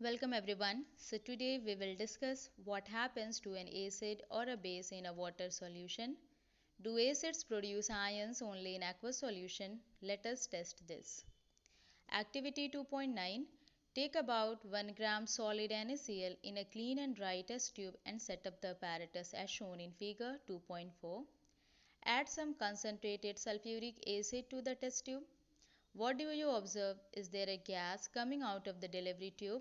Welcome everyone. So today we will discuss what happens to an acid or a base in a water solution. Do acids produce ions only in aqueous solution? Let us test this. Activity 2.9. Take about 1 gram solid NaCl in a clean and dry test tube and set up the apparatus as shown in figure 2.4. Add some concentrated sulfuric acid to the test tube. What do you observe? Is there a gas coming out of the delivery tube?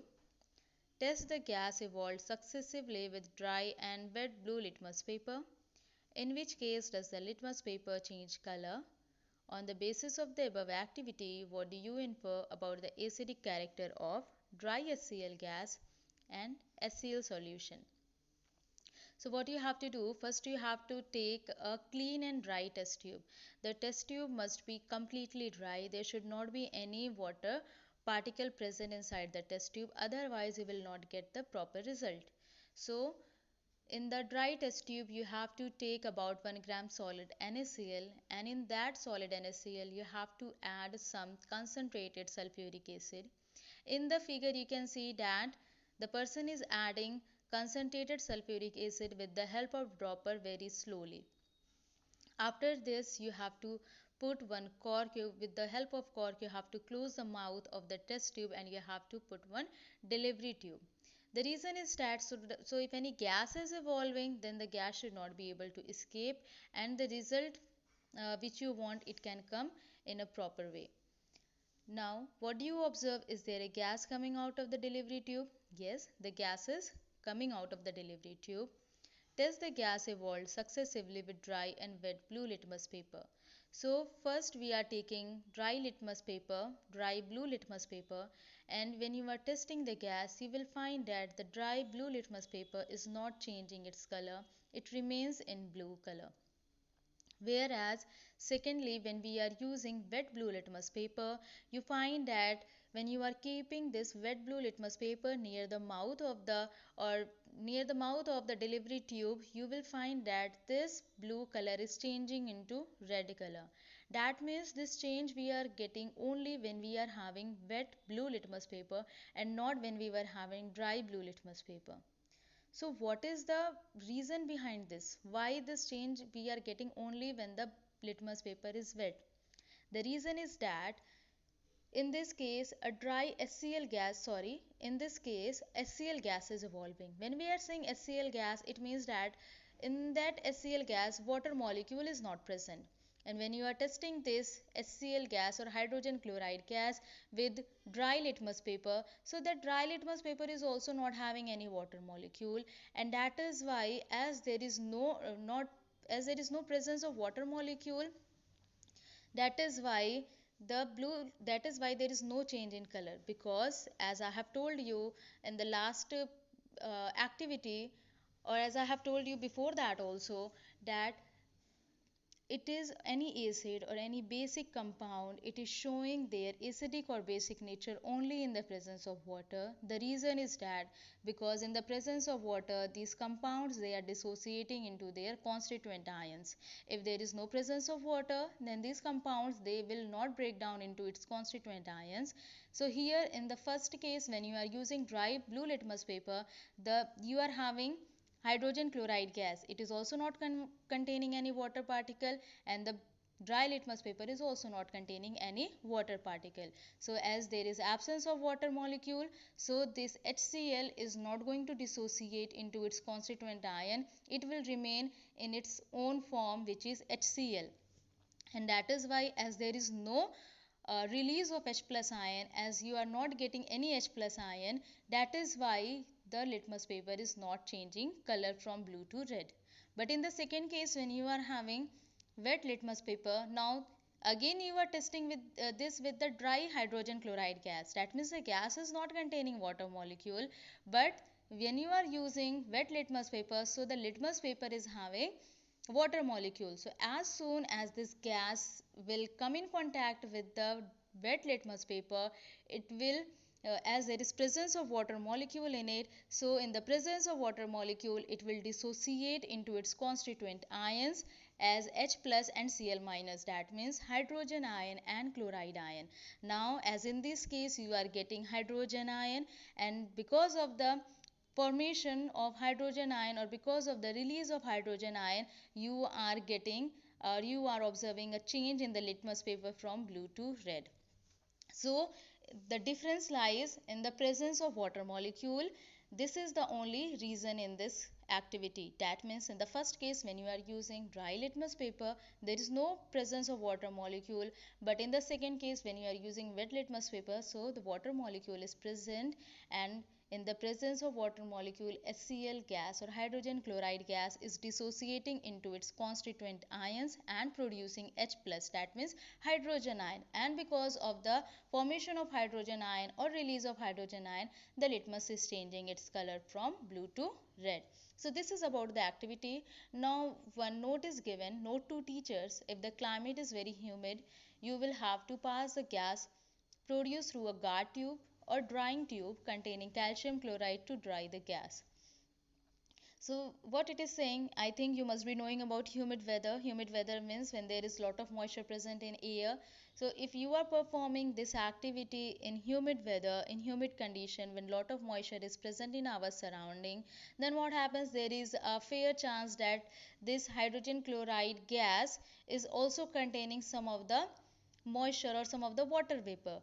Test the gas evolved successively with dry and wet blue litmus paper. In which case does the litmus paper change color? On the basis of the above activity, what do you infer about the acidic character of dry HCl gas and HCl solution? So what you have to do, first you have to take a clean and dry test tube. The test tube must be completely dry. There should not be any water particle present inside the test tube, otherwise you will not get the proper result. So in the dry test tube you have to take about 1 gram solid NaCl, and in that solid NaCl you have to add some concentrated sulfuric acid. In the figure you can see that the person is adding concentrated sulfuric acid with the help of dropper very slowly. After this you have to put one cork. With the help of cork you have to close the mouth of the test tube and you have to put one delivery tube. The reason is that so if any gas is evolving, then the gas should not be able to escape, and the result which you want, it can come in a proper way. Now, what do you observe? Is there a gas coming out of the delivery tube? Yes, the gas is coming out of the delivery tube. Test the gas evolved successively with dry and wet blue litmus paper. So, first we are taking dry litmus paper, dry blue litmus paper, and when you are testing the gas, you will find that the dry blue litmus paper is not changing its color. It remains in blue color. Whereas secondly, when we are using wet blue litmus paper, you find that when you are keeping this wet blue litmus paper near the mouth of the delivery tube, you will find that this blue color is changing into red color. That means this change we are getting only when we are having wet blue litmus paper and not when we were having dry blue litmus paper. So what is the reason behind this? Why this change we are getting only when the litmus paper is wet? The reason is that in this case HCl gas is evolving. When we are saying HCl gas, it means that in that HCl gas water molecule is not present. And when you are testing this HCl gas or hydrogen chloride gas with dry litmus paper, so that dry litmus paper is also not having any water molecule, and that is why as there is no presence of water molecule, that is why there is no change in color, because as I have told you in the last activity, or as I have told you before that also, that it is any acid or any basic compound, it is showing their acidic or basic nature only in the presence of water. The reason is that because in the presence of water, these compounds, they are dissociating into their constituent ions. If there is no presence of water, then these compounds, they will not break down into its constituent ions. So here in the first case, when you are using dry blue litmus paper, you are having hydrogen chloride gas. It is also not containing any water particle, and the dry litmus paper is also not containing any water particle. So as there is absence of water molecule, so this HCl is not going to dissociate into its constituent ion. It will remain in its own form, which is HCl. And that is why, as there is no release of H plus ion, as you are not getting any H plus ion, that is why the litmus paper is not changing color from blue to red. But in the second case, when you are having wet litmus paper, now again you are testing with this with the dry hydrogen chloride gas. That means the gas is not containing water molecule, but when you are using wet litmus paper, so the litmus paper is having water molecule. So as soon as this gas will come in contact with the wet litmus paper, it will as there is presence of water molecule in it, so in the presence of water molecule, it will dissociate into its constituent ions, as H plus and Cl minus, that means hydrogen ion and chloride ion. Now as in this case you are getting hydrogen ion, and because of the formation of hydrogen ion or because of the release of hydrogen ion, you are getting or you are observing a change in the litmus paper from blue to red. So the difference lies in the presence of water molecule. This is the only reason in this activity. That means in the first case, when you are using dry litmus paper, there is no presence of water molecule. But in the second case, when you are using wet litmus paper, so the water molecule is present, and in the presence of water molecule, HCl gas or hydrogen chloride gas is dissociating into its constituent ions and producing H plus, that means hydrogen ion. And because of the formation of hydrogen ion or release of hydrogen ion, the litmus is changing its color from blue to red. So this is about the activity. Now one note is given, note to teachers: if the climate is very humid, you will have to pass the gas produced through a guard tube or drying tube containing calcium chloride to dry the gas. So what it is saying, I think you must be knowing about humid weather. Humid weather means when there is lot of moisture present in air. So if you are performing this activity in humid weather, in humid condition, when lot of moisture is present in our surrounding, then what happens, there is a fair chance that this hydrogen chloride gas is also containing some of the moisture or some of the water vapor.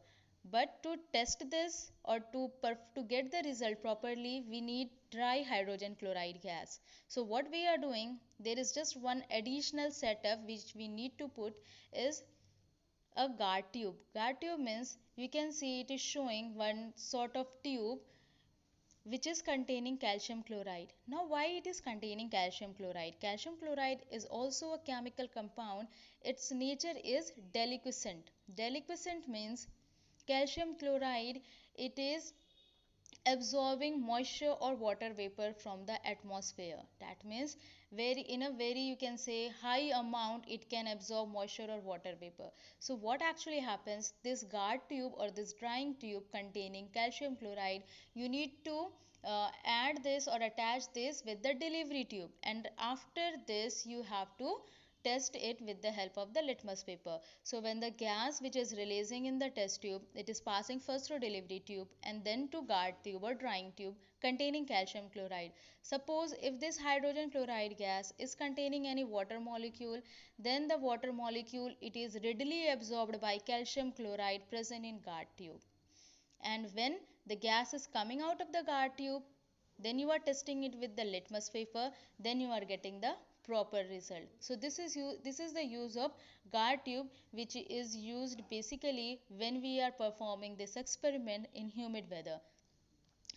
But to test this or to get the result properly, we need dry hydrogen chloride gas. So what we are doing, there is just one additional setup which we need to put, is a guard tube. Guard tube means you can see it is showing one sort of tube which is containing calcium chloride. Now why it is containing calcium chloride? Calcium chloride is also a chemical compound. Its nature is deliquescent. Deliquescent means calcium chloride, it is absorbing moisture or water vapor from the atmosphere. That means very in a very, you can say, high amount it can absorb moisture or water vapor. So what actually happens, this guard tube or this drying tube containing calcium chloride, you need to add this or attach this with the delivery tube, and after this you have to test it with the help of the litmus paper. So when the gas which is releasing in the test tube, it is passing first through delivery tube and then to guard tube or drying tube containing calcium chloride. Suppose if this hydrogen chloride gas is containing any water molecule, then the water molecule, it is readily absorbed by calcium chloride present in guard tube. And when the gas is coming out of the guard tube, then you are testing it with the litmus paper, then you are getting the proper result. So this is the use of guard tube, which is used basically when we are performing this experiment in humid weather,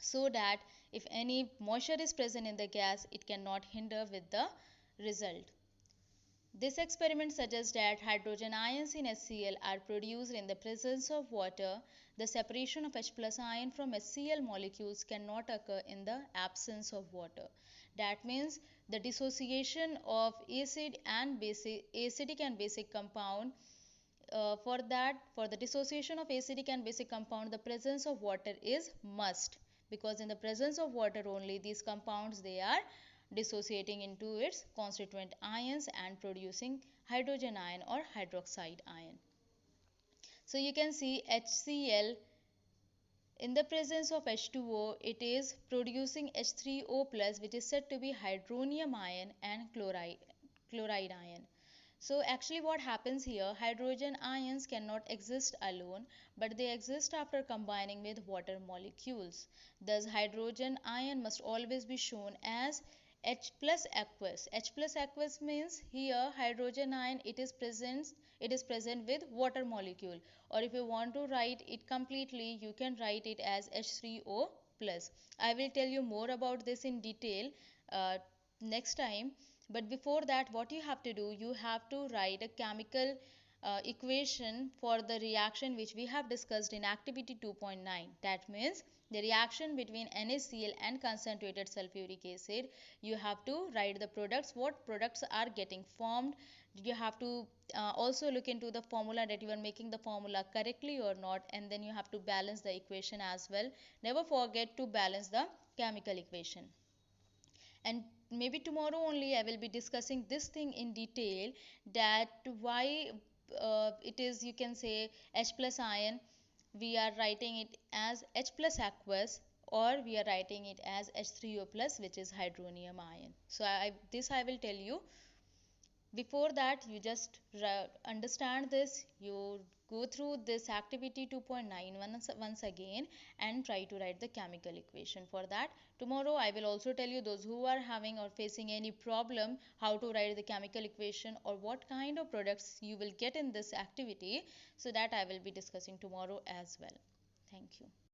so that if any moisture is present in the gas, it cannot hinder with the result. This experiment suggests that hydrogen ions in HCl are produced in the presence of water. The separation of H plus ion from HCl molecules cannot occur in the absence of water. That means the dissociation of acidic and basic compound, for the dissociation of acidic and basic compound, the presence of water is must, because in the presence of water only these compounds, they are dissociating into its constituent ions and producing hydrogen ion or hydroxide ion. So you can see HCl, in the presence of H2O, it is producing H3O plus, which is said to be hydronium ion and chloride ion. So actually what happens here, hydrogen ions cannot exist alone, but they exist after combining with water molecules. Thus hydrogen ion must always be shown as H plus aqueous. H plus aqueous means here hydrogen ion, it is present with water molecule, or if you want to write it completely, you can write it as H3O plus. I will tell you more about this in detail next time. But before that, what you have to do, you have to write a chemical equation for the reaction which we have discussed in activity 2.9. That means the reaction between NaCl and concentrated sulfuric acid. You have to write the products, what products are getting formed. You have to also look into the formula, that you are making the formula correctly or not, and then you have to balance the equation as well. Never forget to balance the chemical equation. And maybe tomorrow only I will be discussing this thing in detail, that why it is, you can say, H plus ion, we are writing it as H plus aqueous, or we are writing it as H3O plus, which is hydronium ion. So this I will tell you. Before that, you just understand this, you go through this activity 2.9 once again and try to write the chemical equation. For that, tomorrow I will also tell you, those who are having or facing any problem, how to write the chemical equation or what kind of products you will get in this activity. So that I will be discussing tomorrow as well. Thank you.